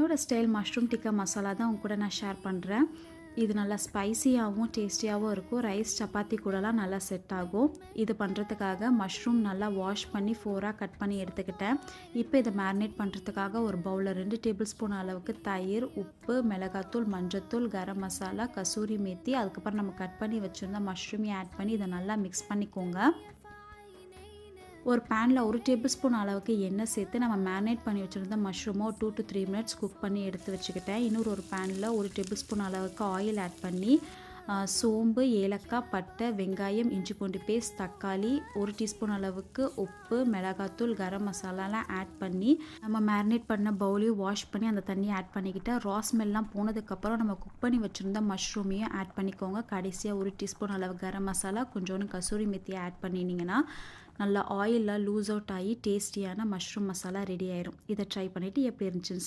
என்னோடய style mushroom tikka masala தான் உங்க கூட நான் ஷேர் பண்ணுறேன். இது நல்லா ஸ்பைசியாகவும் டேஸ்டியாகவும் இருக்கும். ரைஸ் சப்பாத்தி கூடலாம் நல்லா செட் ஆகும். இது பண்ணுறதுக்காக மஷ்ரூம் நல்லா வாஷ் பண்ணி 4ஆக கட் பண்ணி எடுத்துக்கிட்டேன். இப்போ இதை மேரினேட் பண்ணுறதுக்காக ஒரு பவுலில் 2 டேபிள் ஸ்பூன் அளவுக்கு தயிர், உப்பு, மிளகாத்தூள், மஞ்சத்தூள், கரம் மசாலா, கசூரி மேத்தி, அதுக்கப்புறம் நம்ம கட் பண்ணி வச்சுருந்த மஷ்ரூமையும் ஆட் பண்ணி இதை நல்லா மிக்ஸ் பண்ணிக்கோங்க. ஒரு பேனில் 1 டேபிள் ஸ்பூன் அளவுக்கு எண்ணெய் சேர்த்து நம்ம மேரினேட் பண்ணி வச்சுருந்த மஷ்ரூமோ 2 to 3 மினிட்ஸ் குக் பண்ணி எடுத்து வச்சுக்கிட்டேன். இன்னொரு ஒரு பேனில் 1 டேபிள் ஸ்பூன் அளவுக்கு ஆயில் ஆட் பண்ணி சோம்பு, ஏலக்காய், பட்டை, வெங்காயம், இஞ்சி பூண்டு பேஸ்ட், தக்காளி, 1 டீஸ்பூன் அளவுக்கு உப்பு, மிளகாத்தூள், கரம் மசாலாலாம் ஆட் பண்ணி நம்ம மேரினேட் பண்ண பவுலையும் வாஷ் பண்ணி அந்த தண்ணியை ஆட் பண்ணிக்கிட்டு ரா ஸ்மெல்லாம் போனதுக்கப்புறம் நம்ம குக் பண்ணி வச்சுருந்த மஷ்ரூமையும் ஆட் பண்ணிக்கோங்க. கடைசியாக 1 டீஸ்பூன் அளவு கரம் மசாலா, கொஞ்சோண்டு கசூரி மெத்தியை ஆட் பண்ணினீங்கன்னா நல்லா ஆயிலில் லூஸ் அவுட் ஆகி டேஸ்டியான மஷ்ரூம் மசாலா ரெடி ஆயிரும். இதை ட்ரை பண்ணிவிட்டு எப்படி இருந்துச்சுன்னு